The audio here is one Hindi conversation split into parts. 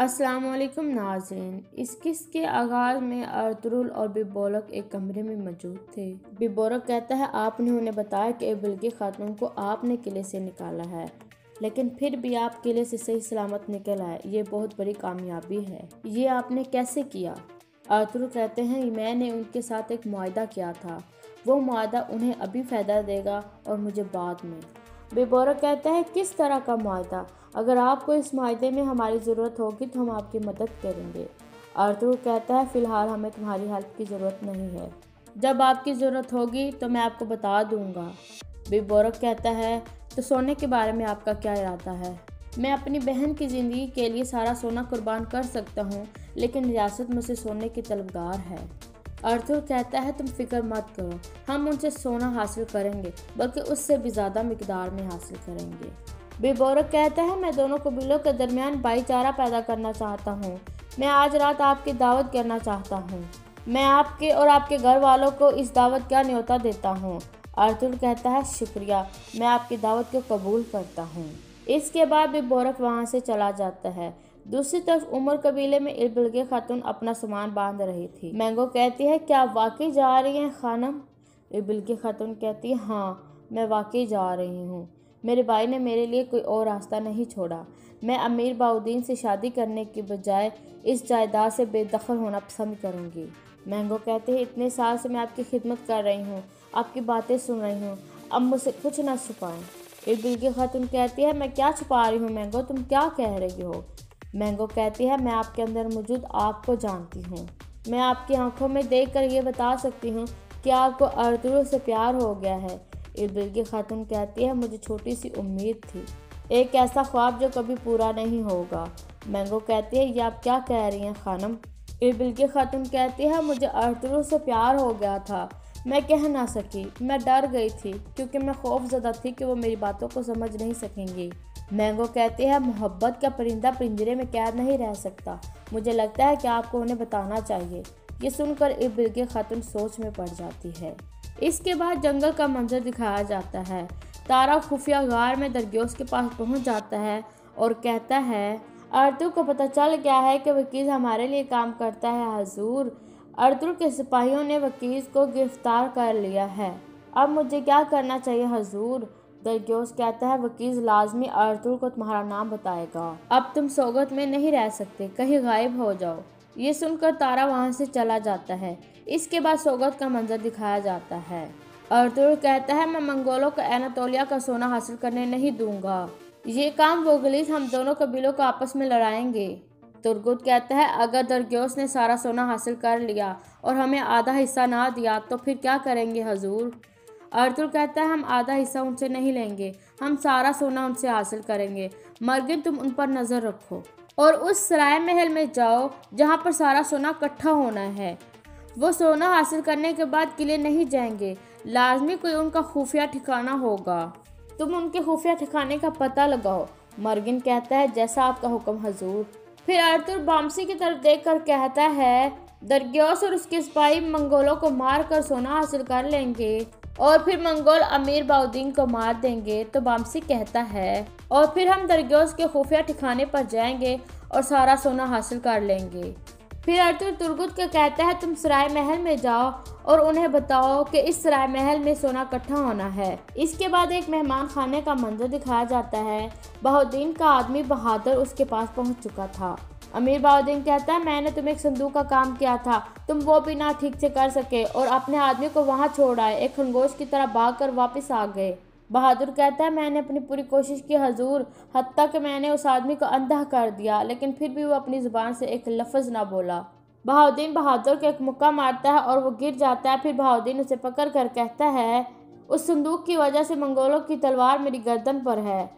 अस्सलाम वालेकुम नाज़रीन। इस किस्त के आगाज़ में अर्तुगरुल और बिबोरक एक कमरे में मौजूद थे। बिबोरक कहता है आपने उन्हें बताया कि बिल्की खातून को आपने किले से निकाला है, लेकिन फिर भी आप किले से सही सलामत निकल आए, ये बहुत बड़ी कामयाबी है। ये आपने कैसे किया? अर्तुगरुल कहते हैं मैंने उनके साथ एक मुआहदा किया था, वो मुआहदा उन्हें अभी फ़ायदा देगा और मुझे बाद में। बिबोरक कहता है किस तरह का मुआहदा? अगर आपको इस मुआहदे में हमारी ज़रूरत होगी तो हम आपकी मदद करेंगे। अर्तुगरुल कहता है फ़िलहाल हमें तुम्हारी हेल्प की ज़रूरत नहीं है, जब आपकी ज़रूरत होगी तो मैं आपको बता दूंगा। बिबोरक कहता है तो सोने के बारे में आपका क्या इरादा है? मैं अपनी बहन की ज़िंदगी के लिए सारा सोना कुर्बान कर सकता हूँ, लेकिन रियासत मुझसे सोने की तलबगार है। अर्तुगरुल कहता है तुम फिक्र मत करो, हम उनसे सोना हासिल करेंगे, बल्कि उससे भी ज़्यादा मिकदार में हासिल करेंगे। बिबोरक कहता है मैं दोनों कबीलों के दरमियान भाईचारा पैदा करना चाहता हूँ। मैं आज रात आपकी दावत करना चाहता हूँ। मैं आपके और आपके घर वालों को इस दावत का न्योता देता हूँ। अर्तुगरुल कहता है शुक्रिया, मैं आपकी दावत को कबूल करता हूँ। इसके बाद बिबोरक वहाँ से चला जाता है। दूसरी तरफ उमर कबीले में बिल्की खातून अपना सामान बांध रही थी। मैंगो कहती है क्या आप वाकई जा रही हैं खानम? बिल्की खातून कहती है हाँ, मैं वाकई जा रही हूँ। मेरे भाई ने मेरे लिए कोई और रास्ता नहीं छोड़ा। मैं अमीर बाउद्दीन से शादी करने के बजाय इस जायदाद से बेदखल होना पसंद करूँगी। मैंगो कहते हैं इतने साल से मैं आपकी खिदमत कर रही हूँ, आपकी बातें सुन रही हूँ, अब मुझसे कुछ ना छुपाएं। बिल्की खातून कहती है मैं क्या छुपा रही हूँ मैंगो, तुम क्या कह रही हो? मैंगो कहती है मैं आपके अंदर मौजूद आग को जानती हूँ। मैं आपकी आंखों में देखकर ये बता सकती हूँ कि आपको अर्तुगरुल से प्यार हो गया है। बिल्की खातून कहती है मुझे छोटी सी उम्मीद थी, एक ऐसा ख्वाब जो कभी पूरा नहीं होगा। मैंगो कहती है ये आप क्या कह रही हैं खानम? बिल्की खातून कहती है मुझे अर्तुगरुल से प्यार हो गया था, मैं कह ना सकी, मैं डर गई थी क्योंकि मैं खौफजदा थी कि वो मेरी बातों को समझ नहीं सकेंगी। मैंगो कहती है मोहब्बत का परिंदा पिंजरे में कैद नहीं रह सकता, मुझे लगता है कि आपको उन्हें बताना चाहिए। ये सुनकर बिल्की खातून सोच में पड़ जाती है। इसके बाद जंगल का मंजर दिखाया जाता है। तारा खुफिया गार में दरगोश के पास पहुंच जाता है और कहता है अर्तुगरुल को पता चल गया है कि वकील हमारे लिए काम करता है हजूर। अर्तुगरुल के सिपाहियों ने वकील को गिरफ्तार कर लिया है, अब मुझे क्या करना चाहिए हजूर? दरगोश कहता है वकील लाजमी अर्तुगरुल को तुम्हारा नाम बताएगा, अब तुम सोगत में नहीं रह सकते, कहीं गायब हो जाओ। ये सुनकर तारा वहाँ से चला जाता है। इसके बाद सोगत का मंजर दिखाया जाता है। अर्तुगरुल कहता है मैं मंगोलों को एनातोलिया का सोना हासिल करने नहीं दूंगा, ये काम वो गलीज हम दोनों कबीलों को आपस में लड़ाएंगे। तुर्गुत कहता है अगर दरगोश ने सारा सोना हासिल कर लिया और हमें आधा हिस्सा ना दिया तो फिर क्या करेंगे हजूर? अर्तुगरुल कहता है हम आधा हिस्सा उनसे नहीं लेंगे, हम सारा सोना उनसे हासिल करेंगे। मर्गिन तुम उन पर नज़र रखो और उस सराय महल में जाओ जहाँ पर सारा सोना इकट्ठा होना है। वो सोना हासिल करने के बाद किले नहीं जाएंगे, लाजमी कोई उनका खुफिया ठिकाना होगा, तुम उनके खुफिया ठिकाने का पता लगाओ। मर्गिन कहता है जैसा आपका हुक्म हजूर। फिर अर्तुगरुल बामसी की तरफ देखकर कहता है दरगोश और उसके सिपाही मंगोलों को मार कर सोना हासिल कर लेंगे और फिर मंगोल अमीर बाउद्दीन को मार देंगे। तो बामसी कहता है और फिर हम दरगोश के खुफिया ठिकाने पर जाएंगे और सारा सोना हासिल कर लेंगे। फिर अर्तुगरुल तुर्गुत को कहता है तुम सराय महल में जाओ और उन्हें बताओ कि इस सराय महल में सोना इकट्ठा होना है। इसके बाद एक मेहमान खाने का मंजर दिखाया जाता है। बाउद्दीन का आदमी बहादुर उसके पास पहुंच चुका था। अमीर बाउद्दीन कहता है मैंने तुम्हें एक संदूक का काम किया था, तुम वो भी ना ठीक से कर सके और अपने आदमी को वहाँ छोड़ आए, एक खरगोश की तरह भाग कर वापस आ गए। बहादुर कहता है मैंने अपनी पूरी कोशिश की हजूर, हत्ता कि मैंने उस आदमी को अंधा कर दिया, लेकिन फिर भी वो अपनी ज़ुबान से एक लफ्ज़ ना बोला। बहाउद्दीन बहादुर को एक मुक्का मारता है और वो गिर जाता है। फिर बहाउद्दीन उसे पकड़ कर कहता है उस संदूक की वजह से मंगोलों की तलवार मेरी गर्दन पर है,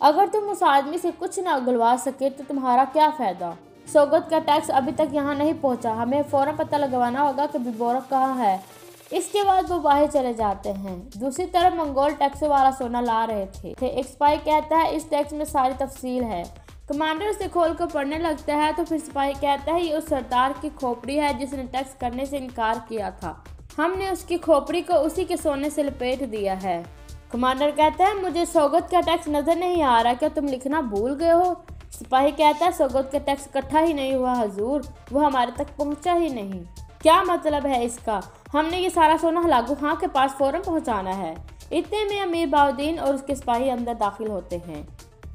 अगर तुम उस आदमी से कुछ ना उगलवा सके तो तुम्हारा क्या फ़ायदा? सोगत का टैक्स अभी तक यहाँ नहीं पहुँचा, हमें फ़ौरन पता लगवाना होगा कि बिबोरक कहाँ है। इसके बाद वो बाहर चले जाते हैं। दूसरी तरफ मंगोल टैक्स वाला सोना ला रहे थे। एक सिपाही कहता है इस टैक्स में सारी तफसील है। कमांडर उसे खोल कर पढ़ने लगता है तो फिर सिपाही कहता है ये उस सरदार की खोपड़ी है जिसने टैक्स करने से इनकार किया था, हमने उसकी खोपड़ी को उसी के सोने से लपेट दिया है। कमांडर कहता है मुझे सोगत का टैक्स नजर नहीं आ रहा, क्या तुम लिखना भूल गए हो? सिपाही कहता है सोगोत का टैक्स इकट्ठा ही नहीं हुआ हजूर, वो हमारे तक पहुंचा ही नहीं। क्या मतलब है इसका? हमने ये सारा सोना हलाकू खां के पास फौरन पहुंचाना है। इतने में अमीर बहाउद्दीन और उसके सिपाही अंदर दाखिल होते हैं।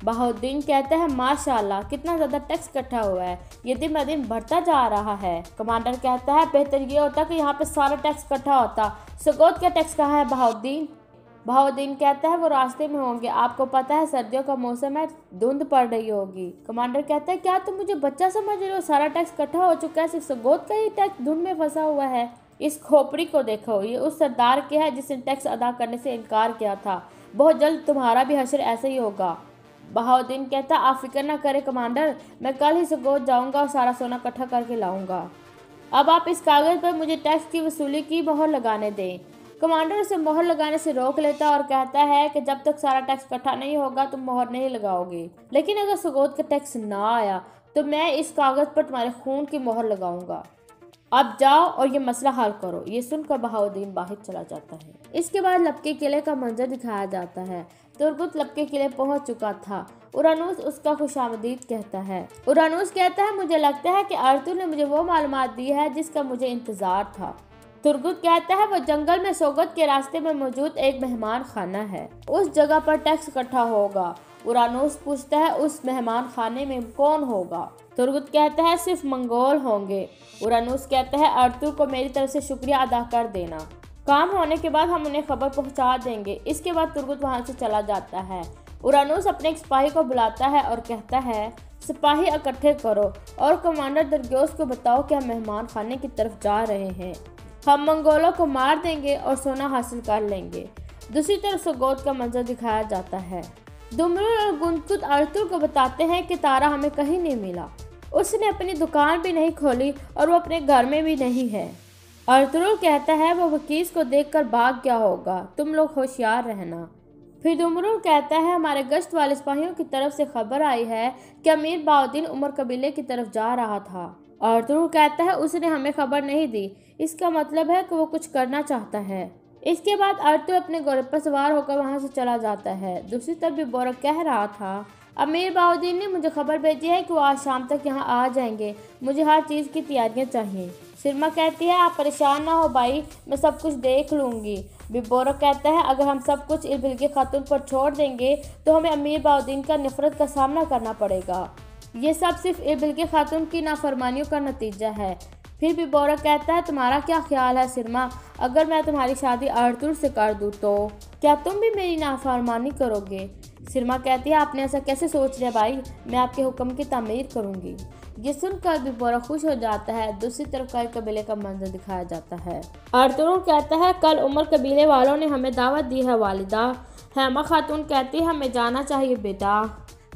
बहाउद्दीन कहता है माशाल्लाह कितना ज़्यादा टैक्स इकट्ठा हुआ है, ये दिन ब दिन बढ़ता जा रहा है। कमांडर कहता है बेहतर ये होता कि यहाँ पे सारा टैक्स इकट्ठा होता। सोगोत का टैक्स कहाँ है बहाउद्दीन? बहाउद्दीन कहता है वो रास्ते में होंगे, आपको पता है सर्दियों का मौसम है, धुंध पड़ रही होगी। कमांडर कहता है क्या तुम मुझे बच्चा समझ रहे हो? सारा टैक्स इकट्ठा हो चुका है, सिर्फ सोगोत का ही टैक्स धुंध में फंसा हुआ है। इस खोपड़ी को देखो, ये उस सरदार के है जिसने टैक्स अदा करने से इनकार किया था। बहुत जल्द तुम्हारा भी हश्र ऐसे ही होगा। बहाउद्दीन कहता आप फिक्र ना करें कमांडर, मैं कल ही सोगोत जाऊंगा और सारा सोना इकट्ठा करके लाऊंगा। अब आप इस कागज़ पर मुझे टैक्स की वसूली की मोहर लगाने दें। कमांडर उसे मोहर लगाने से रोक लेता और कहता है कि जब तक सारा टैक्स इकट्ठा नहीं होगा तुम मोहर नहीं लगाओगे, लेकिन अगर सोगोत का टैक्स ना आया तो मैं इस कागज़ पर तुम्हारे खून की मोहर लगाऊंगा। अब जाओ और ये मसला हल करो। ये सुनकर बहाउद्दीन बाहर चला जाता है। इसके बाद लपके किले का मंजर दिखाया जाता है। तुर्गुत लपके किले पहुंच चुका था। उरानूस उसका खुशामदीद कहता है। उरानूस कहता है मुझे लगता है कि आर्तुर ने मुझे वो मालूमात दी है जिसका मुझे इंतजार था। तुर्गुत कहता है वो जंगल में सोगोत के रास्ते में मौजूद एक मेहमान खाना है, उस जगह पर टैक्स इकट्ठा होगा। उरानूस पूछता है उस मेहमान खाने में कौन होगा? तुर्गुत कहता है सिर्फ मंगोल होंगे। उरानूस कहता है आर्तुर को मेरी तरफ से शुक्रिया अदा कर देना, काम होने के बाद हम उन्हें खबर पहुंचा देंगे। इसके बाद तुर्गुत वहां से चला जाता है। उरानूस अपने एक सिपाही को बुलाता है और कहता है सिपाही इकट्ठे करो और कमांडर दरग्योस को बताओ कि हम मेहमान खाने की तरफ जा रहे हैं, हम मंगोलों को मार देंगे और सोना हासिल कर लेंगे। दूसरी तरफ सोगोत का मंजर दिखाया जाता है। दुमरुल और गुनकुत आर्तुर को बताते हैं कि तारा हमें कहीं नहीं मिला, उसने अपनी दुकान भी नहीं खोली और वो अपने घर में भी नहीं है। आर्तुर कहता है वो वकीस को देखकर भाग गया होगा, तुम लोग होशियार रहना। फिर दुमरुल कहता है हमारे गश्त वाले सिपाहियों की तरफ से खबर आई है कि अमीर बहाउद्दीन उमर कबीले की तरफ जा रहा था। आर्तुर कहता है उसने हमें खबर नहीं दी, इसका मतलब है कि वो कुछ करना चाहता है। इसके बाद आर्तुर अपने घोड़े पर सवार होकर वहां से चला जाता है। दूसरी तरफ भी बोरक कह रहा था अमीर बहाउद्दीन ने मुझे खबर भेजी है कि वो आज शाम तक यहाँ आ जाएंगे, मुझे हर चीज़ की तैयारियाँ चाहिए। सिरमा कहती है आप परेशान ना हो भाई, मैं सब कुछ देख लूँगी। बिबोरक कहता है अगर हम सब कुछ इल्बिल्गी खातून पर छोड़ देंगे तो हमें अमीर बहाउद्दीन का नफरत का सामना करना पड़ेगा। ये सब सिर्फ इल्बिल्गी खातून की नाफरमानियों का नतीजा है। फिर बिबोरक कहता है तुम्हारा क्या ख्याल है सिरमा, अगर मैं तुम्हारी शादी आर्तुर से कर दूँ तो क्या तुम भी मेरी नाफरमानी करोगे? सिरमा कहती है आपने ऐसा कैसे सोच लिया भाई, मैं आपके हुक्म की तामीर करूँगी। ये सुनकर बिबोरक खुश हो जाता है। दूसरी तरफ कई कबीले का मंजर दिखाया जाता है। आर्तुर कहता है कल उमर कबीले वालों ने हमें दावत दी है वालिदा। हेमा खातून कहती है हमें जाना चाहिए बेटा।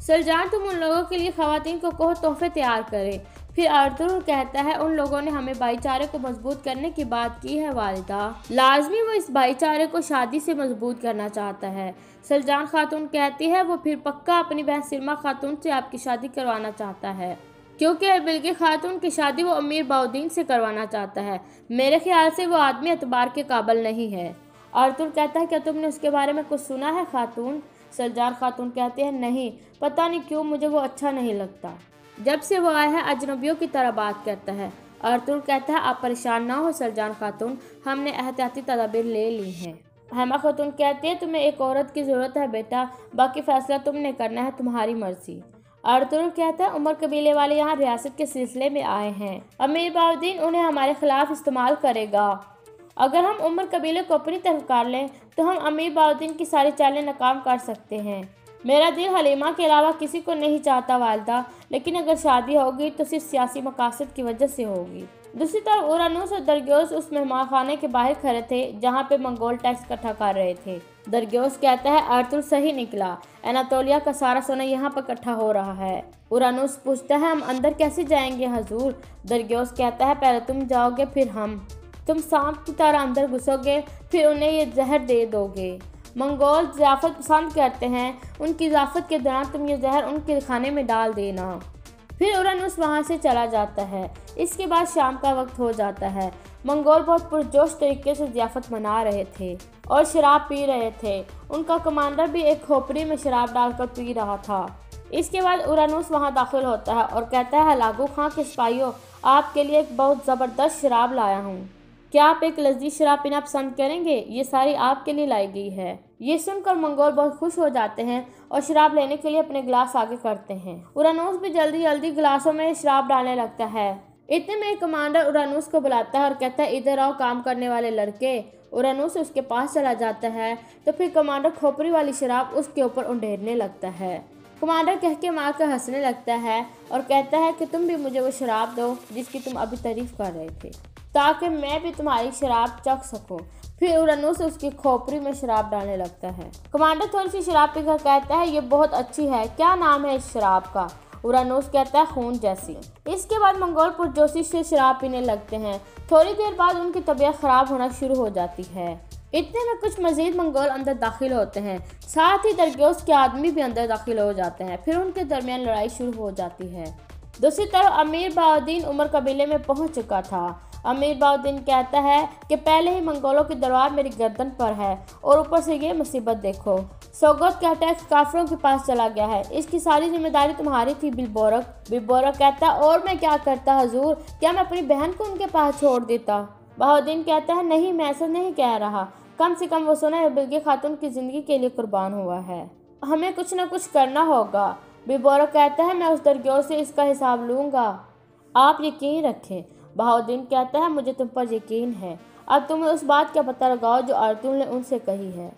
सरजान तुम उन लोगों के लिए खवातीन को कहो तोहफे तैयार करें। फिर आर्तुर कहता है उन लोगों ने हमें भाईचारे को मजबूत करने की बात की है वालिदा, लाजमी वो इस भाईचारे को शादी से मजबूत करना चाहता है। सरजान खातून कहती है वो फिर पक्का अपनी बहन सिरमा खातून से आपकी शादी करवाना चाहता है, क्योंकि बिल्गी खातून की शादी वो अमीर बहाउद्दीन से करवाना चाहता है। मेरे ख्याल से वो आदमी एतबार के काबिल नहीं है। आर्तुर कहता है क्या तुमने उसके बारे में कुछ सुना है खातून? सरजार खातून कहते हैं नहीं, पता नहीं क्यों मुझे वो अच्छा नहीं लगता, जब से वो आया है अजनबियों की तरह बात करता है। आर्तुर कहता है आप परेशान ना हो सरजान खातून, हमने एहतियाती तदाबीर ले ली हैं। हेमा खातून कहती है तुम्हें एक औरत की ज़रूरत है बेटा, बाकी फैसला तुमने करना है, तुम्हारी मर्जी। आर्तुर कहता है उमर कबीले वाले यहाँ रियासत के सिलसिले में आए हैं, अमीर बहाउद्दीन उन्हें हमारे खिलाफ इस्तेमाल करेगा। अगर हम उमर कबीले को अपनी तरफ कर लें तो हम अमीर बहाउद्दीन की सारी चालें नाकाम कर सकते हैं। मेरा दिल हलीमा के अलावा किसी को नहीं चाहता वालिदा, लेकिन अगर शादी होगी तो सिर्फ सियासी मकासद की वजह से होगी। दूसरी तरफ उरानूस और दरग्योस उस मेहमान खाने के बाहर खड़े थे जहाँ पे मंगोल टैक्स इकट्ठा कर रहे थे। दरग्योस कहता है आर्तुर सही निकला, एनातोलिया का सारा सोना यहाँ पर इकट्ठा हो रहा है। उरानूस पूछता है हम अंदर कैसे जाएंगे हजूर? दरग्योस कहता है पहले तुम जाओगे फिर हम, तुम सांप की तरह अंदर घुसोगे फिर उन्हें ये जहर दे दोगे। मंगोल ज़ियाफ़त पसंद करते हैं, उनकी ज़ियाफ़त के दौरान तुम ये जहर उनके खाने में डाल देना। फिर उरानूस वहाँ से चला जाता है। इसके बाद शाम का वक्त हो जाता है। मंगोल बहुत पुरजोश तरीके से ज़ियाफ़त मना रहे थे और शराब पी रहे थे। उनका कमांडर भी एक खोपड़ी में शराब डालकर पी रहा था। इसके बाद उरानूस वहां दाखिल होता है और कहता है, लागू खां के सिपाहियों, आपके लिए एक बहुत ज़बरदस्त शराब लाया हूँ। क्या आप एक लजीज शराब पीना पसंद करेंगे? ये सारी आपके लिए लाई गई है। ये सुनकर मंगोल बहुत खुश हो जाते हैं और शराब लेने के लिए अपने गिलास आगे करते हैं। उरानूस भी जल्दी जल्दी गिलासों में शराब डालने लगता है। इतने में कमांडर उरानूस को बुलाता है और कहता है, इधर आओ काम करने वाले लड़के। उरानूस उसके पास चला जाता है तो फिर कमांडर खोपड़ी वाली शराब उसके ऊपर उंडेरने लगता है। कमांडर कह के मार कर हंसने लगता है और कहता है कि तुम भी मुझे वो शराब दो जिसकी तुम अभी तारीफ कर रहे थे, ताकि मैं भी तुम्हारी शराब चख सकूं। फिर उरानूस उसकी खोपड़ी में शराब डालने लगता है। कमांडर थोड़ी सी शराब पीकर कहता है, ये बहुत अच्छी है, क्या नाम है इस शराब का? उरानूस कहता है, खून जैसी। इसके बाद मंगोल पुरजोशी से शराब पीने लगते हैं। थोड़ी देर बाद उनकी तबीयत खराब होना शुरू हो जाती है। इतने में कुछ मजीद मंगोल अंदर दाखिल होते हैं, साथ ही दरगोस के आदमी भी अंदर दाखिल हो जाते हैं। फिर उनके दरमियान लड़ाई शुरू हो जाती है। दूसरी तरफ अमीर बहाउद्दीन उमर कबीले में पहुंच चुका था। अमीर बहाउद्दीन कहता है कि पहले ही मंगोलों की दरबार मेरी गर्दन पर है और ऊपर से ये मुसीबत देखो। सोगत कहता है कि काफिरों के पास चला गया है, इसकी सारी जिम्मेदारी तुम्हारी थी बिलबोरक। बिलबोरक कहता है, और मैं क्या करता हजूर, क्या मैं अपनी बहन को उनके पास छोड़ देता? बहाउद्दीन कहता है, नहीं, मैं ऐसा नहीं कह रहा, कम से कम वो सोना है बिल्गी खातून की जिंदगी के लिए कुर्बान हुआ है, हमें कुछ न कुछ करना होगा। बिलबोरक कहता है, मैं उस दरगोह से इसका हिसाब लूँगा, आप यकीन रखें। बहाउद्दीन कहता है, मुझे तुम पर यकीन है। अब तुम उस बात का पता लगाओ जो अर्तुल ने उनसे कही है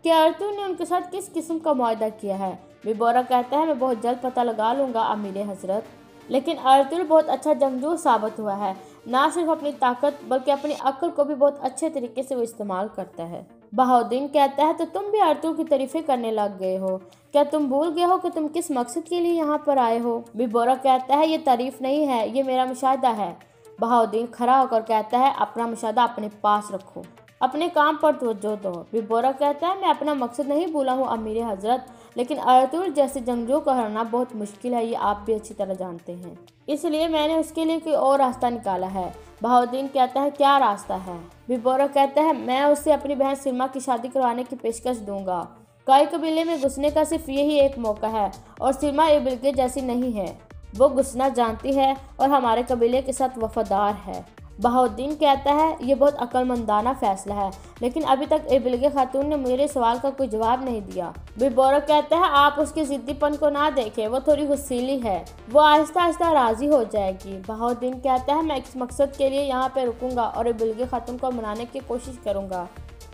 कि अर्तुल ने उनके साथ किस किस्म का मुआहदा किया है। बिलबोरक कहता है, मैं बहुत जल्द पता लगा लूँगा अमीर हजरत। लेकिन अर्तुल बहुत अच्छा जंगजू साबित हुआ है, ना सिर्फ अपनी ताकत बल्कि अपनी अक्ल को भी बहुत अच्छे तरीके से वो इस्तेमाल करता है। बहाउद्दीन कहता है, तो तुम भी अर्तुल की तारीफें करने लग गए हो, क्या तुम भूल गए हो कि तुम किस मकसद के लिए यहाँ पर आए हो? बिलबोरक कहता है, ये तारीफ नहीं है, ये मेरा मुशाहिदा है। बहाउद्दीन खड़ा होकर कहता है, अपना मुशाहिदा अपने पास रखो, अपने काम पर तवज्जो दो। बिलबोरक कहता है, मैं अपना मकसद नहीं भूला हूँ अमीर हजरत, लेकिन अर्तुल जैसे जंगजू को हराना बहुत मुश्किल है, ये आप भी अच्छी तरह जानते हैं, इसलिए मैंने उसके लिए कोई और रास्ता निकाला है। बहाउद्दीन कहता है, क्या रास्ता है? बिलबोरक कहता है, मैं उससे अपनी बहन सिरमा की शादी करवाने की पेशकश दूंगा। कई कबीले में घुसने का सिर्फ यही एक मौका है और सिरमा ये बिल्गे जैसी नहीं है, वो घुसना जानती है और हमारे कबीले के साथ वफादार है। बहाउद्दीन कहता है, ये बहुत अक्लमंदाना फैसला है, लेकिन अभी तक बिल्गे खातून ने मेरे सवाल का कोई जवाब नहीं दिया। बिलबोरक कहता है, आप उसके जिद्दीपन को ना देखें, वो थोड़ी गुस्सीली है, वो आहिस्ता आहिस्ता राजी हो जाएगी। बहाउद्दीन कहता है, मैं इस मकसद के लिए यहाँ पे रुकूंगा और बिल्गे खातून को मनाने की कोशिश करूंगा।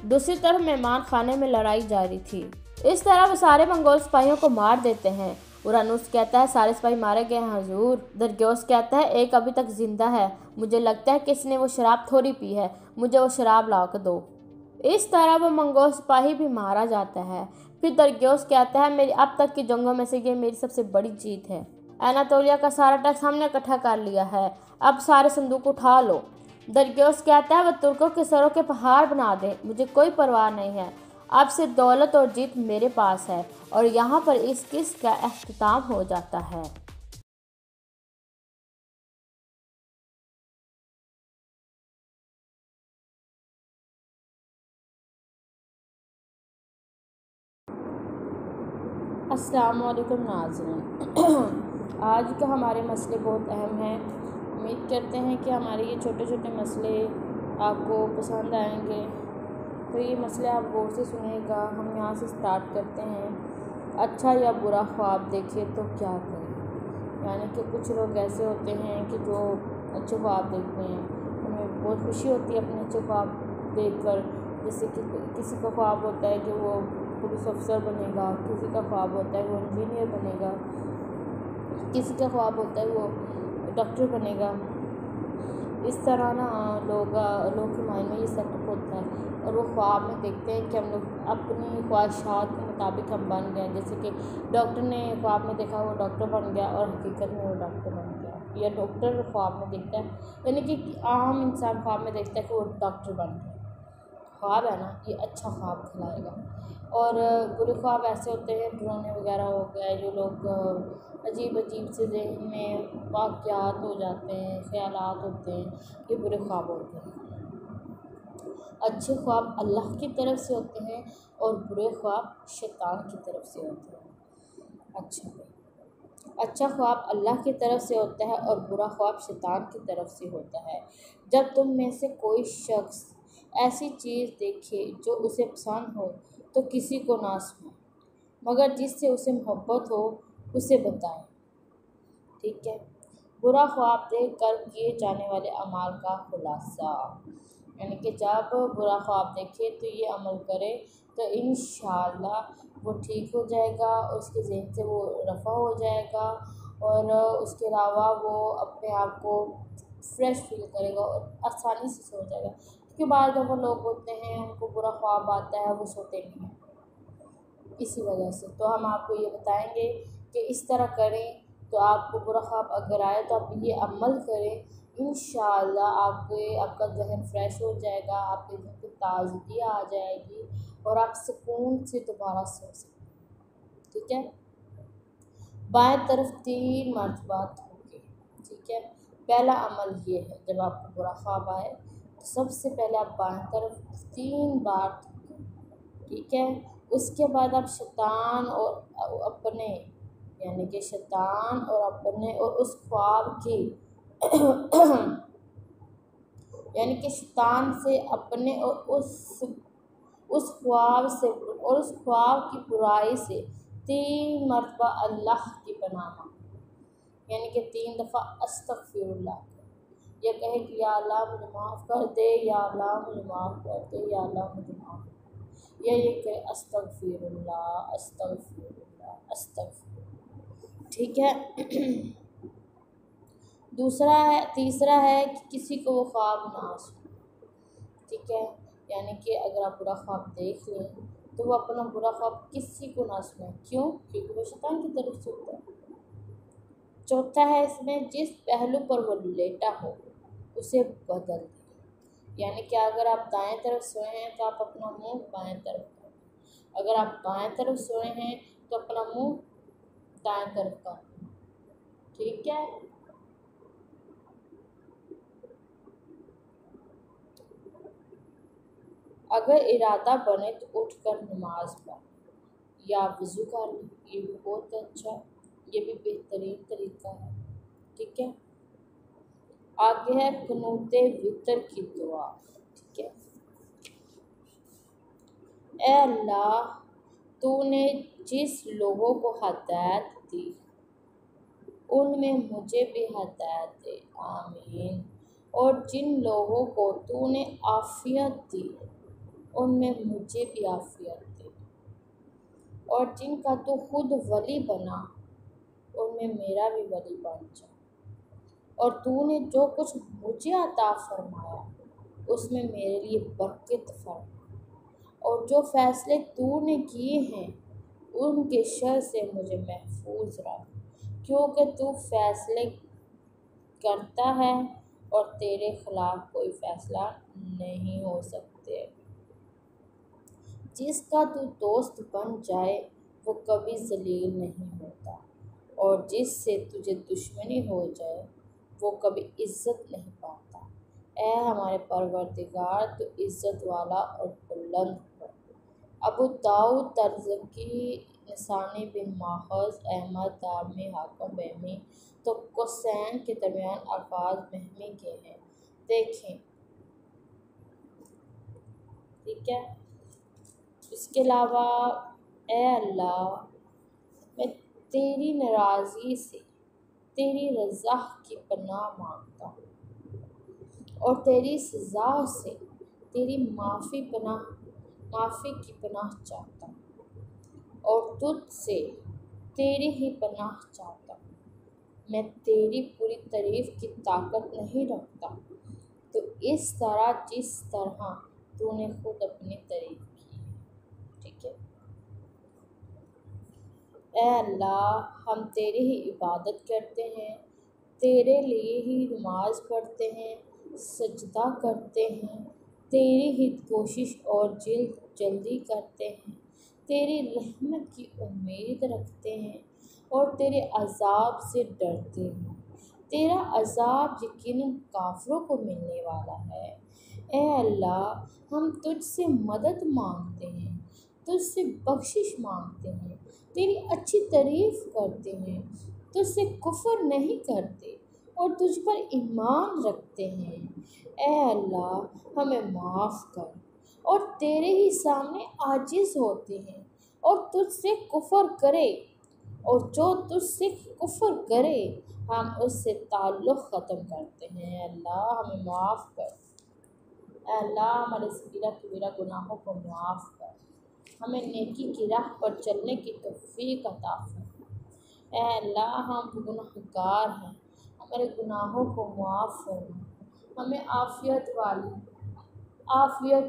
दूसरी तरफ मेहमान खाने में लड़ाई जारी थी। इस तरह वो सारे मंगोल सिपाहियों को मार देते हैं। उरानूस कहता है, सारे सिपाही मारे गए हैं हजूर। दरगोस कहता है, एक अभी तक जिंदा है, मुझे लगता है कि इसने वो शराब थोड़ी पी है, मुझे वो शराब ला कर दो। इस तरह वो मंगोल सिपाही भी मारा जाता है। फिर दरगोस कहता है, मेरी अब तक की जंगों में से ये मेरी सबसे बड़ी जीत है। एनातोलिया का सारा टैक्स हमने इकट्ठा कर लिया है, अब सारे संदूक उठा लो। दरगोस कहता है, वह तुर्कों के सरों के पहाड़ बना दे, मुझे कोई परवाह नहीं है, अब से दौलत और जीत मेरे पास है। और यहाँ पर इस किस्त का अख्तिताम हो जाता है। अस्सलाम वालेकुम नाज़रीन, आज का हमारे मसले बहुत अहम हैं। उम्मीद करते हैं कि हमारे ये छोटे छोटे मसले आपको पसंद आएंगे। तो ये मसले आप गौर से सुनेगा। हम यहाँ से स्टार्ट करते हैं। अच्छा या बुरा ख्वाब देखे तो क्या करें? यानी कि कुछ लोग ऐसे होते हैं कि जो अच्छे ख्वाब देखते हैं, उन्हें बहुत खुशी होती है अपने अच्छे ख्वाब देखकर। जैसे कि किसी का ख्वाब होता है कि वो पुलिस अफसर बनेगा, किसी का ख्वाब होता है वो इंजीनियर बनेगा, किसी का ख्वाब होता है वो डॉक्टर बनेगा। इस तरह ना लोग के माइंड में ये सेटअप होता है और वो ख्वाब में देखते हैं कि हम लोग अपनी ख्वाहिशात के मुताबिक हम बन गए। जैसे कि डॉक्टर ने ख्वाब में देखा वो डॉक्टर बन गया और हकीकत में वो डॉक्टर बन गया, या डॉक्टर ख्वाब में देखता है, यानी कि आम इंसान ख्वाब में देखता है कि वो डॉक्टर बन गया। ख्वाब है ना, ये अच्छा ख्वाब खिलाएगा। और बुरे ख्वाब ऐसे होते हैं, ड्रोने वगैरह हो गए, जो लोग अजीब अजीब से जहन में वाक़यात हो जाते हैं, ख़यालात होते हैं, ये बुरे ख्वाब होते हैं। अच्छे ख्वाब अल्लाह की तरफ से होते हैं और बुरे ख्वाब शैतान की तरफ से होते हैं। अच्छा, अच्छा ख्वाब अल्लाह की तरफ से होता है और बुरा ख्वाब शैतान की तरफ से होता है। जब तुम में से कोई शख्स ऐसी चीज़ देखे जो उसे पसंद हो तो किसी को ना सुनाए, मगर जिससे उसे मोहब्बत हो उसे बताएं। ठीक है। बुरा ख्वाब देख कर किए जाने वाले अमाल का खुलासा, यानी कि जब बुरा ख्वाब देखे तो ये अमल करे तो इंशाअल्लाह वो ठीक हो जाएगा और उसके ज़हन से वो रफ़ा हो जाएगा और उसके अलावा वो अपने आप को फ्रेश फील करेगा और आसानी से सो जाएगा। क्योंकि बाद दफ़ा लोग होते हैं उनको बुरा ख्वाब आता है वो सोते नहीं हैं इसी वजह से। तो हम आपको ये बताएंगे कि इस तरह करें तो आपको बुरा ख्वाब अगर आए तो आप ये अमल करें, इंशाअल्लाह आपका ज़हन फ्रेश हो जाएगा, आपके ज़हन में ताज़गी आ जाएगी और आप सुकून से दोबारा सो सकते हैं। ठीक है। बाएं तरफ 3 मरतबा थूकें। ठीक है। पहला अमल ये है, जब आपको बुरा ख्वाब आए तो सबसे पहले आप बाएं तरफ 3 बार थूकें। ठीक है। उसके बाद आप शैतान और अपने, यानी कि शैतान और अपने और उस ख्वाब की यानी कि शैतान से अपने और उस ख्वाब से और उस ख्वाब की बुराई से 3 मरतबा अल्लाह की पनाह मांगे, यानी कि 3 दफ़ा अस्तगफिरुल्लाह। ये कहे कि या अल्लाह मुझे माफ़ कर दे, या अल्लाह मुझे माफ़ कर दे, या अल्लाह मुझे माफ़ कर दे। ये कहे अस्तगफिरुल्लाह अस्तगफिरुल्लाह अस्तगफिरुल्लाह। ठीक है। तीसरा है कि किसी को वो ख्वाब ना सुने। ठीक है। यानी कि अगर आप बुरा ख्वाब देख लें तो वो अपना बुरा ख्वाब किसी को ना सुने। क्यों? क्योंकि वो शैतान की तरफ से होता है। चौथा है इसमें, जिस पहलू पर वो लेटा हो उसे बदल दें। यानी कि अगर आप दाएं तरफ सोए हैं तो आप अपना मुंह बाएं तरफ करें, अगर आप बाएं तरफ सोए हैं तो अपना मुंह दाएं तरफ करें। ठीक है। अगर इरादा बने तो उठकर नमाज पढ़ या वज़ू कर लें, ये भी बहुत अच्छा, ये भी बेहतरीन तरीका है। ठीक है। आगे है कुनूते वितर की दुआ। ठीक है। ए अल्लाह, तूने जिस लोगों को हदायत दी उनमें मुझे भी हदायत दे, आमीन। और जिन लोगों को तूने आफियत दी उनमें मुझे भी आफियत दे, और जिनका तू खुद वली बना उनमें मेरा भी वली बन जा। और तूने जो कुछ मुझे अता फरमाया उसमें मेरे लिए बरकत फरमा, और जो फैसले तूने किए हैं उनके शर से मुझे महफूज रख, क्योंकि तू फैसले करता है और तेरे खिलाफ कोई फैसला नहीं हो सकते। जिसका तू दोस्त बन जाए वो कभी जलील नहीं होता, और जिससे तुझे दुश्मनी हो जाए वो कभी इज़्ज़त नहीं पाता। ऐ हमारे परवरदिगार, तो इज़्ज़त वाला और बुलंद हो। अबू दाऊद तरज़की, निसानी बिन माखज़, अहमद दारमी, हाकिम बहमी, तो कोसैन के दरमियान अल्फाज बहमी के हैं। देखें। ठीक है। इसके अलावा, ए अल्लाह, मैं तेरी नाराज़गी से तेरी रज़ा की पनाह मांगता हूँ और तेरी सज़ा से तेरी माफ़ी की पनाह चाहता हूँ, और तुझसे तेरी ही पनाह चाहता हूँ। मैं तेरी पूरी तारीफ़ की ताकत नहीं रखता, तो इस तरह जिस तरह तूने खुद अपनी तारीफ़ की है। ठीक है। ऐ अल्लाह, हम तेरी ही इबादत करते हैं, तेरे लिए ही नमाज पढ़ते हैं, सजदा करते हैं, तेरी ही कोशिश और जल्दी करते हैं, तेरी रहमत की उम्मीद रखते हैं और तेरे अज़ाब से डरते हैं। तेरा अज़ाब यकीनन काफ़िरों को मिलने वाला है। ए अल्लाह, हम तुझसे मदद मांगते हैं, तुझसे बख्शिश मांगते हैं, तेरी अच्छी तारीफ़ करते हैं, तुझसे कुफ्र नहीं करते और तुझ पर ईमान रखते हैं। ए अल्लाह, हमें माफ़ कर और तेरे ही सामने आजिज़ होते हैं। और तुझसे कुफ्र करे और जो तुझसे कुफ्र करे हम उससे ताल्लुक़ ख़त्म करते हैं। अल्लाह, हमें माफ़ कर। अल्लाह, हमारे सगीरा कबीरा गुनाहों को माफ़ कर। हमें नेकी की राह पर चलने की तौफ़ीक़ अता फरमा। ऐ अल्लाह, हम गुनहगार हैं, हमारे गुनाहों को माफ़ फरमा। हमें आफ़ियत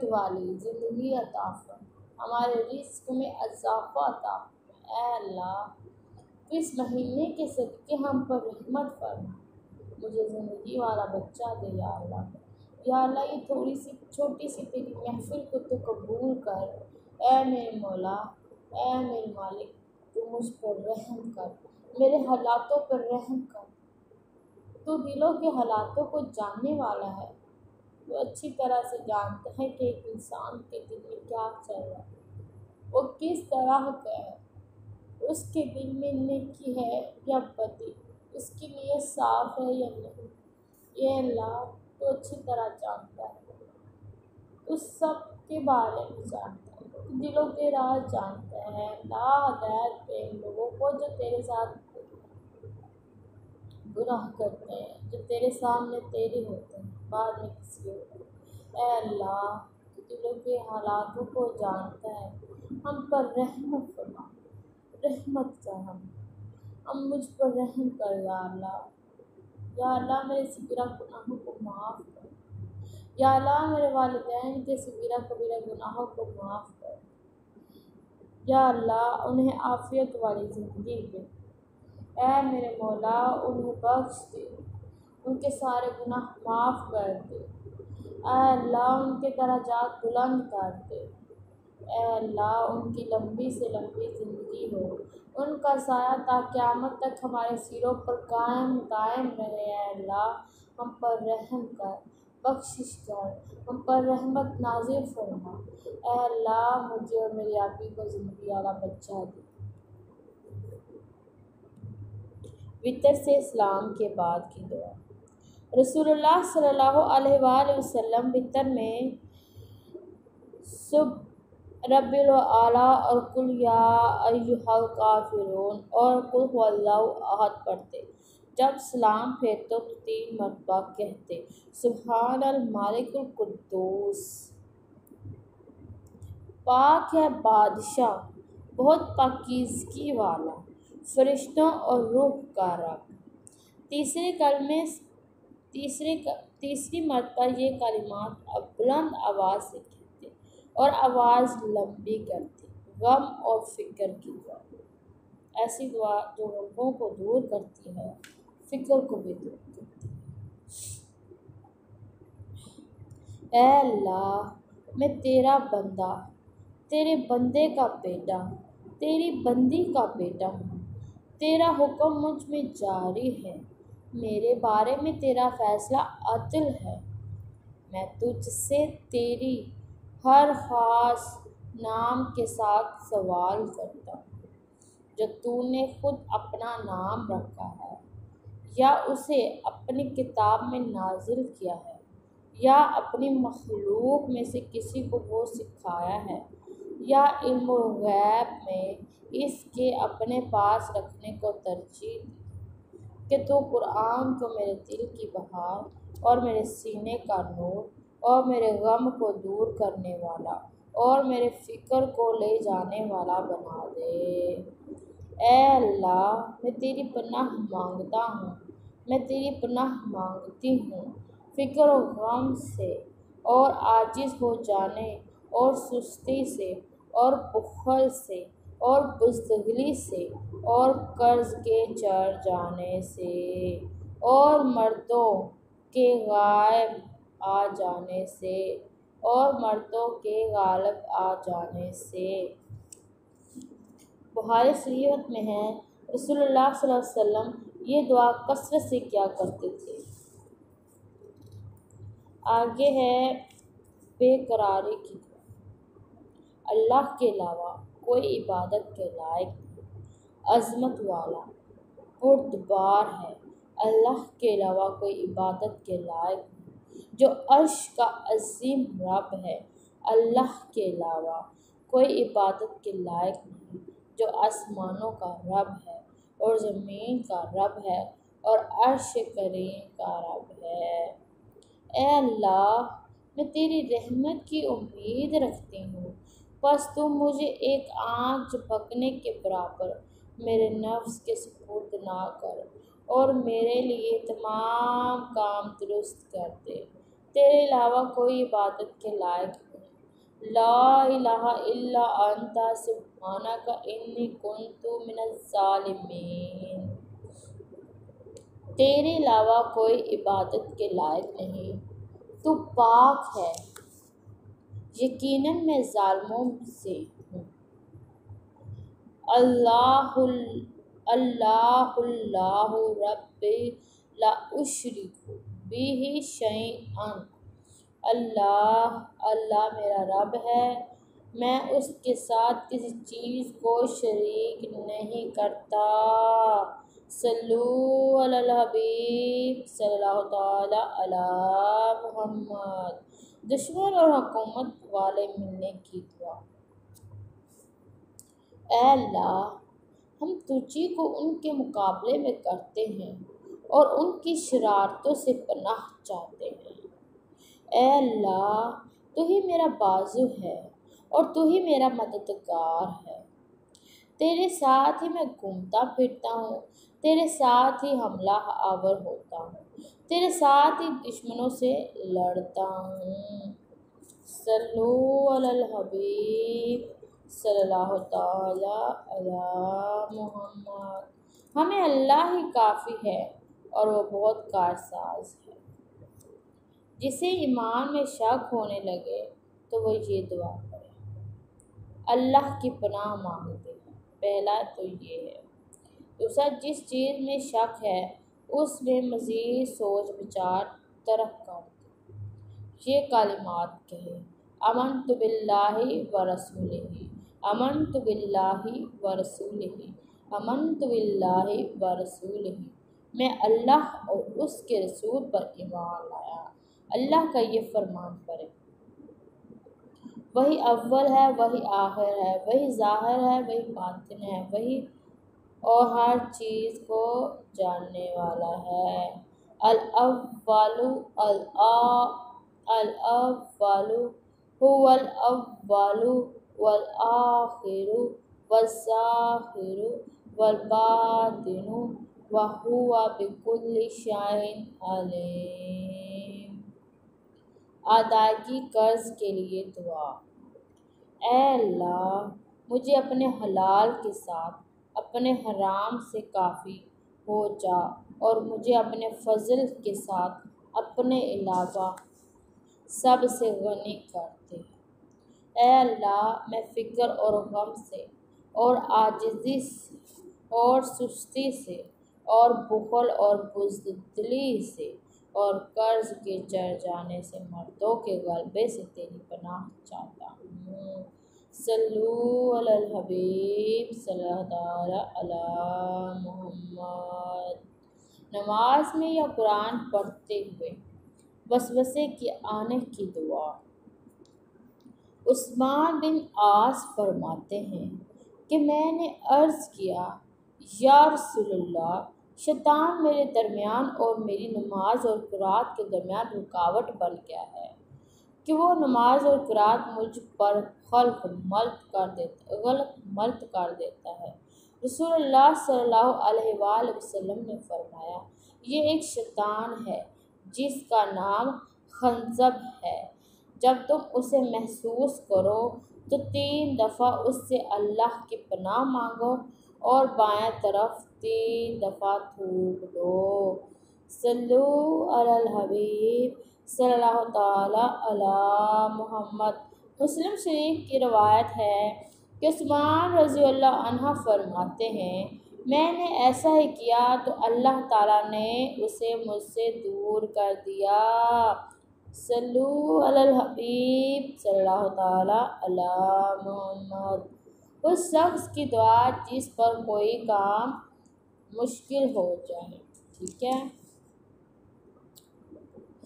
वाली ज़िंदगी अता फरमा। हमारे रिज़्क़ में इज़ाफ़ा अता फरमा। ऐ अल्लाह, तो इस महीने के सदक़े हम पर रहमत फरमा। मुझे ज़िंदगी वाला बच्चा दे या अल्लाह। या अल्लाह, ये थोड़ी सी छोटी सी तेरी महफ़िल को तो कबूल कर। ऐ मेरे मौला, ऐ मेरे मालिक, तू मुझ पर रहम कर, मेरे हालातों पर रहम कर। तू दिलों के हालातों को जानने वाला है। तू अच्छी तरह से जानता है कि एक इंसान के दिल में क्या चल रहा है, वो किस तरह का है, उसके दिल में नेकी है या बदी, उसकी नीयत साफ़ है या नहीं। ये अल्लाह, तो अच्छी तरह जानता है, तो सब के बारे में जानता है, तो दिलों के राज जानता है। अल्लाह, हिदायत दे इन लोगों को जो तेरे साथ गुनाह करते हैं, जो तेरे सामने तेरे होते हैं, बाद में किसी और। ऐ अल्लाह, तो दिलों के हालातों को जानता है, हम पर रहमत फरमा, रहमत कर हम मुझ पर रहम कर या अल्लाह। या अल्लाह, मेरे सगीरा गुनाहों को माफ़ कर। या अल्लाह, मेरे वालिदैन के सगीरा कबीरा गुनाहों को माफ़ कर। या अल्लाह, उन्हें आफ़ियत वाली ज़िंदगी दे। ऐ मेरे मौला, उन्हें बख्श दे, उनके सारे गुनाह माफ़ कर दे। ऐ अल्लाह, उनके दराजात बुलंद कर दे। ऐ अल्लाह, उनकी लंबी से लंबी ज़िंदगी हो, उनका साया ता क़यामत तक हमारे सिरों पर कायम दायम रहे। ऐ अल्लाह, हम पर रहम कर, बख्शिश कर, हम पर रहमत नाज़िल फरमा। ऐ अल्लाह, मुझे और मेरी आपी को ज़िंदगी वाला बच्चा दे। वितर से इस्लाम के बाद की दुआ। रसूलुल्लाह सल्लल्लाहु अलैहि वसल्लम वितर में सुबह रब्बिल आला और कुल या अय्युहल काफिरून और कुल हुवल्लाहु अहद पढ़ते। जब सलाम फेरते तो 3 मरतबा कहते, सुब्हानल मालिकुल कुद्दूस, पाक है बादशाह, बहुत पाकीज़गी वाला, फरिश्तों और रूह का रब। तीसरी मरतबा ये कलिमात अब बुलंद आवाज़ से कहते और आवाज़ लंबी करते, गम और फ़िक्र की दुआ। ऐसी दुआ जो गमों को दूर करती है, फ़िक्र को भी दूर करती है। ऐ अल्लाह, मैं तेरा बंदा, तेरे बंदे का बेटा, तेरी बंदी का बेटा हूँ। तेरा हुक्म मुझ में जारी है, मेरे बारे में तेरा फ़ैसला अदल है। मैं तुझसे तेरी हर ख़ास नाम के साथ सवाल करता हूँ, जो तूने खुद अपना नाम रखा है या उसे अपनी किताब में नाजिल किया है या अपनी मखलूक में से किसी को वो सिखाया है या इल्म गैब में इसके अपने पास रखने को तरजीह दी कि तू कुरान को मेरे दिल की बहार और मेरे सीने का नूर और मेरे गम को दूर करने वाला और मेरे फ़िक्र को ले जाने वाला बना दे। ऐ अल्लाह, मैं तेरी पनाह मांगता हूँ, मैं तेरी पनाह मांगती हूँ फ़िक्र और गम से और आजिज़ हो जाने और सुस्ती से और बुख़ल से और बुज़दिली से और कर्ज़ के चढ़ जाने से और मर्दों के गायब आ जाने से और मर्दों के गालिब आ जाने से। बुखारी शरीफ में है, रसूलुल्लाह सल्लल्लाहु अलैहि वसल्लम ये दुआ कसरत से किया करते थे। आगे है बेकरारी की दुआ। अल्लाह के अलावा कोई इबादत के लायक नहीं, अज़मत वाला, बुर्दबार है। अल्लाह के अलावा कोई इबादत के लायक नहीं, जो अर्श का अजीम रब है। अल्लाह के अलावा कोई इबादत के लायक नहीं, जो आसमानों का रब है और ज़मीन का रब है और अर्श करीम का रब है। ए अल्लाह, मैं तेरी रहमत की उम्मीद रखती हूँ, बस तुम मुझे एक आँख झपकने के बराबर मेरे नफ्स के सुपुर्द ना कर और मेरे लिए तमाम काम दुरुस्त कर दे। तेरे अलावा कोई इबादत के लायक नहीं। ला इलाहा इल्ला अंता सुब्हानका इन्नी कुन्तु मिनज़ ज़ालिमीन। तेरे अलावा कोई इबादत के लायक नहीं, तू पाक है, यकीनन मैं ज़ालिमों से हूँ। अल्लाहु रब्बी ला उशरिकु बिही शैअन। अल्लाह मेरा रब है, मैं उसके साथ किसी चीज़ को शरीक नहीं करता। सल्लु अलल हबीब सल्लल्लाहु तआला अला मुहम्मद। दुश्मन और हुकूमत वाले मिलने की दुआ। ऐ अल्लाह, हम तुझी को उनके मुकाबले में करते हैं और उनकी शरारतों से पनाह चाहते हैं। ऐ अल्लाह, तू ही मेरा बाजू है और तू ही मेरा मददगार है। तेरे साथ ही मैं घूमता फिरता हूँ, तेरे साथ ही हमला आवर होता हूँ, तेरे साथ ही दुश्मनों से लड़ता हूँ। सल्लु अलल हबीब सल्लल्लाहु तआला अला मुहम्मद। हमें अल्लाह ही काफ़ी है और वो बहुत कारसाज है। जिसे ईमान में शक होने लगे तो वो ये दुआ करे, अल्लाह की पनाह मांगते हैं। पहला तो ये है। दूसरा, जिस चीज़ में शक है उसमें मज़ीद सोच विचार तरक कर दे। ये कालिमात कहे, अमनतु बिल्लाहि व रसूलिही, अमनतु बिल्लाहि व रसूलिही, अमनतु बिल्लाहि व रसूलिही। मैं अल्लाह और उसके रसूल पर ईमान लाया। अल्लाह का ये फरमान पड़े, वही अव्वल है, वही आखिर है, वही ज़ाहिर है, वही बातिन है, वही और हर चीज़ को जानने वाला है। अल-अव्वलु अल-अव्वलु हुवल अव्वलु वल आखिरु वज़्ज़ाहिरु वल बातिनु व हुवा बिकुल्लि शैइन अलीम। अदायगी कर्ज के लिए दुआ। ऐ अल्लाह, मुझे अपने हलाल के साथ अपने हराम से काफ़ी हो जा और मुझे अपने फजल के साथ अपने अलावा सब से गनी कर दे। ऐ अल्लाह, मैं फ़िक्र और गम से और आजिज़ी से और सुस्ती से और बुखल और बुज़दिली से और कर्ज के चढ़ जाने से मर्दों के गलबे से तेरी पनाह चाहता हूँ। सल्लु अलल हबीब सल्लल्लाहु अला मुहम्मद। नमाज में या कुरान पढ़ते हुए वसवसे के आने की दुआ। उस्मान बिन आस फरमाते हैं कि मैंने अर्ज़ किया, या रसूलल्लाह, शैतान मेरे दरमियान और मेरी नमाज और क़िरात के दरमियान रुकावट बन गया है कि वो नमाज और क़िरात मुझ पर गलत मल्त कर देता है। रसूलुल्लाह सल्लल्लाहु अलैहि वसल्लम ने फरमाया, ये एक शैतान है जिसका नाम खंजब है। जब तुम उसे महसूस करो तो 3 दफ़ा उससे अल्लाह की पनाह मांगो और बाएं तरफ 3 दफ़ा थूक दो। सल्लु अलल हबीब सल्लल्लाहु तआला अला मुहम्मद। मुस्लिम शरीफ की रवायत है कि उस्मान रज़ियल्लाहु अन्हु फरमाते हैं, मैंने ऐसा ही किया तो अल्लाह ताला ने उसे मुझसे दूर कर दिया। सल्लु अलल हबीब सल्लल्लाहु तआला अला मुहम्मद। उस शख्स की दुआ जिस पर कोई काम मुश्किल हो जाए। ठीक है।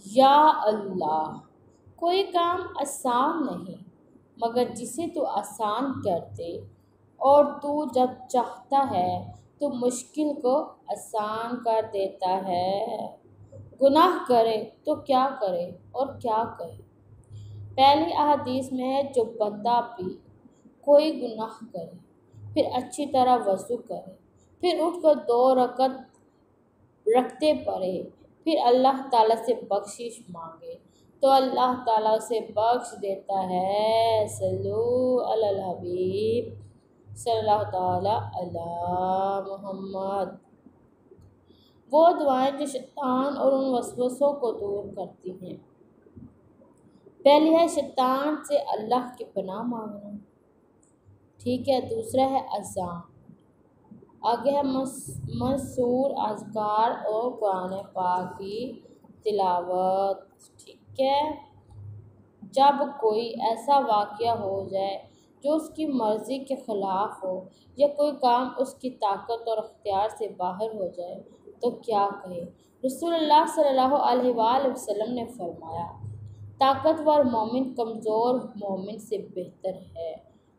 या अल्लाह, कोई काम आसान नहीं मगर जिसे तू आसान कर दे, और तू जब चाहता है तो मुश्किल को आसान कर देता है। गुनाह करे तो क्या करे और क्या करे। पहली अहदीस में है, जो बंदा भी कोई गुनाह करे फिर अच्छी तरह वज़ू करे, फिर उठकर 2 रकत रखते पड़े, फिर अल्लाह ताला से बख्शिश मांगे तो अल्लाह ताला उसे बख्श देता है। सल्लु अलल हबीब सल्लल्लाहु ताला अला मुहम्मद। वो दुआएं जो शैतान और उन वसवसों को दूर करती हैं। पहली है शैतान से अल्लाह की पनाह मांगना। ठीक है। दूसरा है अज़ान। आगे है मशहूर अज़कार और कुरान पाक की तिलावत। ठीक है। जब कोई ऐसा वाक़या हो जाए जो उसकी मर्ज़ी के ख़िलाफ़ हो, या कोई काम उसकी ताकत और अख्तियार से बाहर हो जाए तो क्या कहे। रसूलुल्लाह सल्लल्लाहु अलैहि वसल्लम ने फरमाया, ताकतवर मोमिन कमज़ोर मोमिन से बेहतर है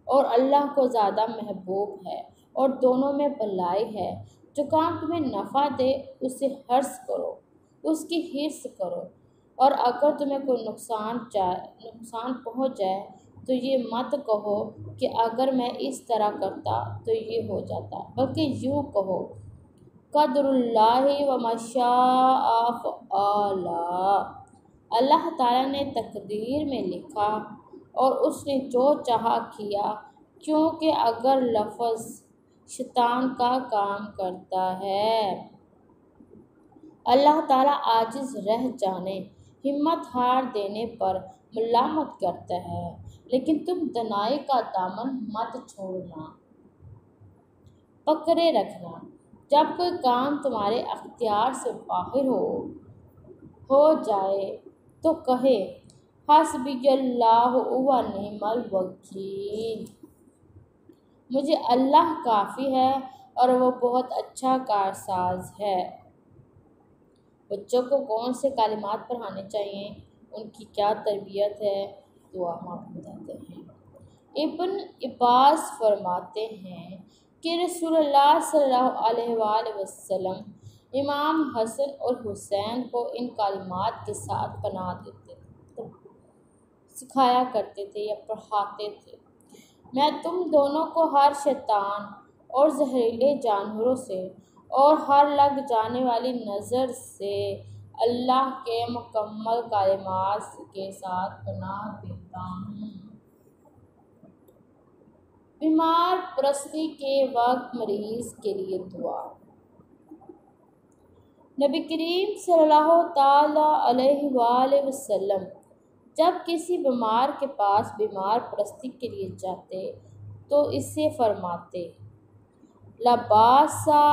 और अल्लाह को ज़्यादा महबूब है, और दोनों में भलाई है। जो काम तुम्हें नफ़ा दे उसे हर्स करो, उसकी हिर्स करो, और अगर तुम्हें कोई नुकसान पहुंच जाए तो ये मत कहो कि अगर मैं इस तरह करता तो ये हो जाता, बल्कि यूँ कहो, क़दरुल्लाहि व मशाअ फ़अल। अल्लाह ताला ने तकदीर में लिखा और उसने जो चाहा किया, क्योंकि अगर लफ्ज़ शैतान का काम करता है। अल्लाह ताला आजिज़ रह जाने, हिम्मत हार देने पर मलामत करता है, लेकिन तुम दनाई का दामन मत छोड़ना, पकड़े रखना। जब कोई काम तुम्हारे अख्तियार से बाहर हो जाए तो कहे, हस्बियल्लाहु व निअमल वकील। मुझे अल्लाह काफ़ी है और वो बहुत अच्छा कारसाज है। बच्चों को कौन से कलिमात पढ़ाने चाहिए, उनकी क्या तरबियत है, तो हम आपको बताते हैं। इब्न अब्बास फरमाते हैं कि रसूलुल्लाह सल्लल्लाहु अलैहि वसल्लम इमाम हसन और हुसैन को इन कलिमात के साथ पढ़ा देते थे, सिखाया करते थे या पढ़ाते थे। मैं तुम दोनों को हर शैतान और जहरीले जानवरों से और हर लग जाने वाली नज़र से अल्लाह के मुकम्मल कलिमात के साथ पनाह देता हूँ। बीमार परस्ती के वक्त मरीज़ के लिए दुआ। नबी करीम सल्लल्लाहु ताला अलैहि वसल्लम जब किसी बीमार के पास बीमार परस्ती के लिए जाते तो इससे फरमाते, लबासा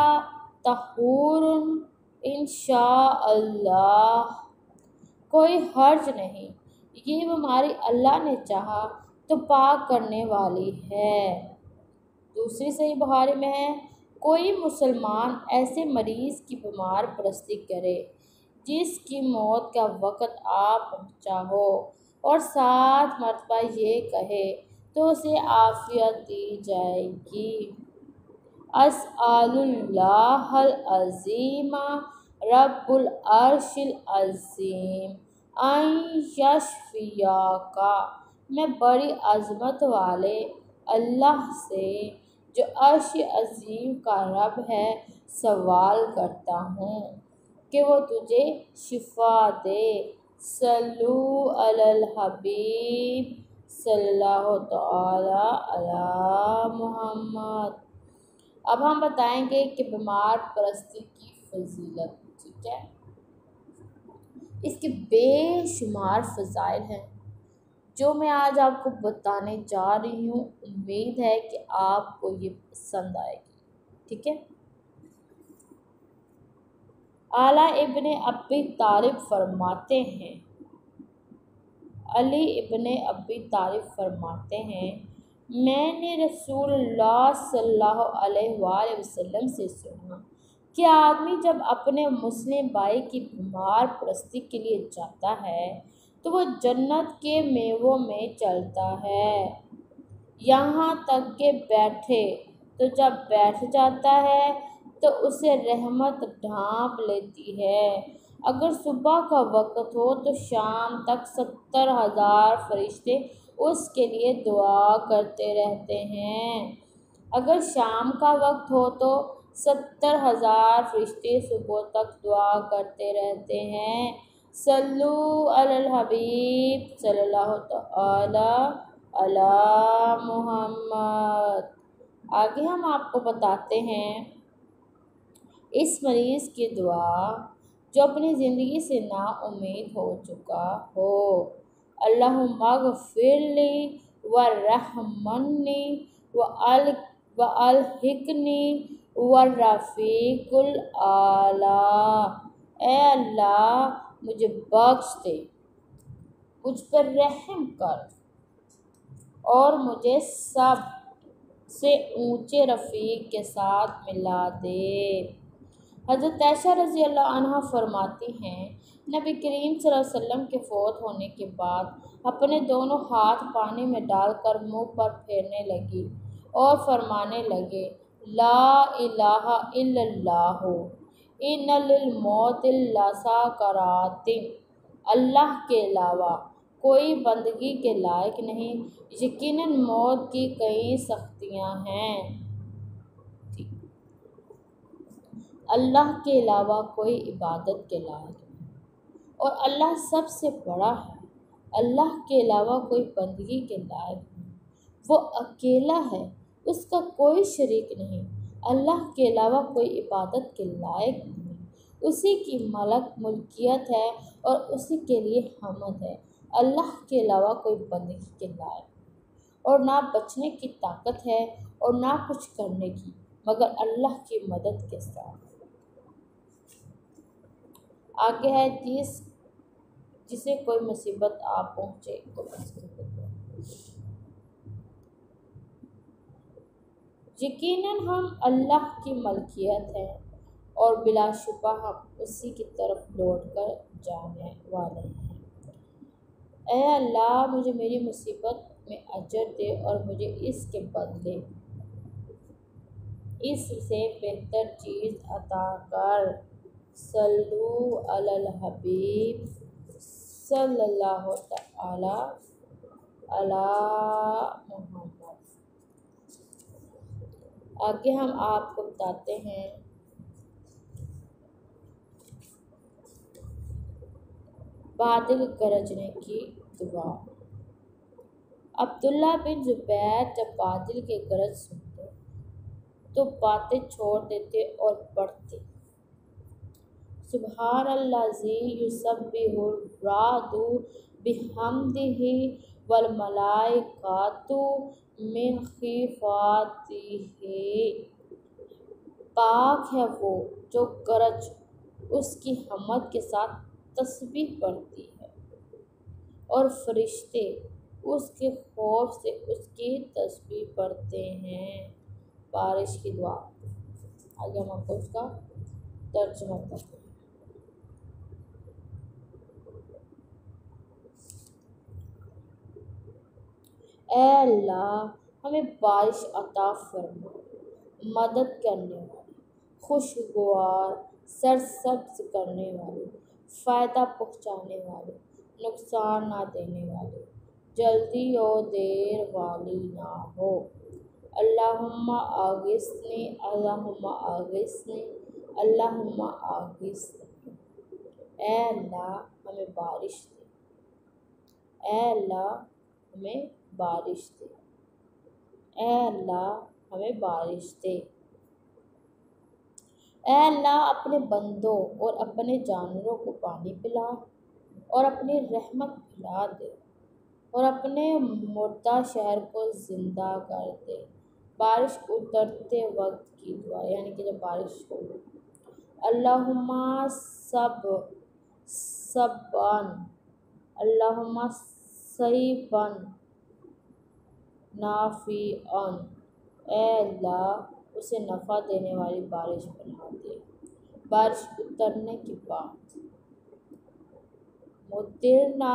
तहूरुन इंशाअल्लाह, कोई हर्ज नहीं, ये बीमारी अल्लाह ने चाहा तो पाक करने वाली है। दूसरी सही बुखारी में है, कोई मुसलमान ऐसे मरीज़ की बीमार परस्ती करे जिसकी मौत का वक़्त आ पहुँचा हो और 7 मरतबा ये कहे तो उसे आफ़ियत दी जाएगी। अस्अलुल्लाहल अज़ीमा रब्बुल अर्शिल अज़ीम अन यशफियाका, मैं बड़ी अज़मत वाले अल्लाह से जो अर्श अज़ीम का रब है सवाल करता हूँ कि वो तुझे शिफा दे। सल्लु अलल हबीब सल्लल्लाहु तआला अला मुहम्मद। अब हम बताएंगे कि बीमार परस्ती की फजीलत। ठीक है। इसके बेशुमार फ़ज़ाइल हैं जो मैं आज आपको बताने जा रही हूँ। उम्मीद है कि आपको ये पसंद आएगी। ठीक है। आला इब्ने अब्बी तालिब फरमाते हैं, अली इब्ने अब्बी तालिब फरमाते हैं, मैंने रसूलुल्लाह सल्लल्लाहु अलैहि वसल्लम से सुना, कि आदमी जब अपने मुस्लिम भाई की बीमार परस्ती के लिए जाता है तो वो जन्नत के मेवों में चलता है, यहाँ तक के बैठे तो जब बैठ जाता है तो उसे रहमत ढांप लेती है। अगर सुबह का वक्त हो तो शाम तक 70,000 फरिश्ते उसके लिए दुआ करते रहते हैं। अगर शाम का वक्त हो तो 70,000 फरिश्ते सुबह तक दुआ करते रहते हैं। सल्लु अलल हबीब सल्लल्लाहु तआला अला मोहम्मद। आगे हम आपको बताते हैं इस मरीज़ की दुआ जो अपनी ज़िंदगी से नाउम्मीद हो चुका हो। अल्लाहुम्मा ग़फ़िरली व रहमनी व अलहिकनी व रफ़ीकुल आला। ए अल्लाह मुझे बख्श दे, मुझ पर रहम कर और मुझे सब से ऊंचे रफ़ीक के साथ मिला दे। हज़रत आयशा रज़ी अल्लाह अन्हा फरमाती हैं, नबी करीम सल्लल्लाहु अलैहि वसल्लम के फ़ौत होने के बाद अपने दोनों हाथ पानी में डालकर मुंह पर फेरने लगी और फरमाने लगे, ला इलाहा इल्लल्लाहु इन्ना लिल मौतिल लसकरातिन। अल्लाह के अलावा कोई बंदगी के लायक नहीं, यकीनन मौत की कई सख्तियाँ हैं। अल्लाह के अलावा कोई इबादत के लायक नहीं और अल्लाह सबसे बड़ा है। अल्लाह के अलावा कोई बंदगी के लायक नहीं, वो अकेला है, उसका कोई शरीक नहीं। अल्लाह के अलावा कोई इबादत के लायक नहीं, उसी की मुल्कियत है और उसी के लिए हम्द है। अल्लाह के अलावा कोई बंदगी के लायक नहीं और ना बचने की ताकत है और ना कुछ करने की मगर अल्लाह की मदद के साथ। आगे है जिसे कोई मुसीबत आ पहुँचे तो यकीनन हम अल्लाह की मलकियत हैं और बिलाशुबा हम उसी की तरफ लौट कर जाने वाले हैं। ऐ अल्लाह मुझे मेरी मुसीबत में अजर दे और मुझे इसके बदले इससे बेहतर चीज़ अता कर। सल्लु अलल हबीब सल्लल्लाहु तआला अला मोहम्मद। आगे हम आपको बताते हैं बादल गरजने की दुआ। अब्दुल्ला बिन जुबैर जब बादल के गरज सुनते तो बातें छोड़ देते और पढ़ते, सुब्हानल्लाज़ी युसब्बिहुर रादु बिहम्दिही वल मलाइकातु मिन खिफ़ातिही। पाक है वो जो गरज उसकी हम्द के साथ तस्बीह पढ़ती है और फरिश्ते उसके खौफ से उसकी तस्बीह पढ़ते हैं। बारिश की दुआ। आगे हम आपको उसका तर्जुमा करते हैं। ऐ अल्लाह हमें बारिश अता फरमा, मदद करने वाली, खुशगवार, सरसब्ज करने वाली, फ़ायदा पहुँचाने वाली, नुकसान ना देने वाली, जल्दी और देर वाली ना हो। अल्लाहुम्मा आगिस्नी अल्लाहुम्मा आगिस्नी अल्लाहुम्मा आगिस्नी। ऐ अल्लाह हमें बारिश दे, ऐ अल्लाह हमें बारिश दे, ऐ अल्लाह हमें बारिश दे। ऐ अल्लाह अपने बंदों और अपने जानवरों को पानी पिला और अपनी रहमत पिला दे और अपने मुर्दा शहर को ज़िंदा कर दे। बारिश उतरते वक्त की दुआ, यानी कि जब बारिश हो। अल्लाहुम्मा सबन अल्लाहुम्मा सईबन नाफ़िअन। ऐ अल्लाह उसे नफ़ा देने वाली बारिश बना दे। बारिश उतरने के बाद मुतिरना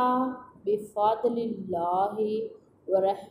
बिफादलिल्लाहि व रहमा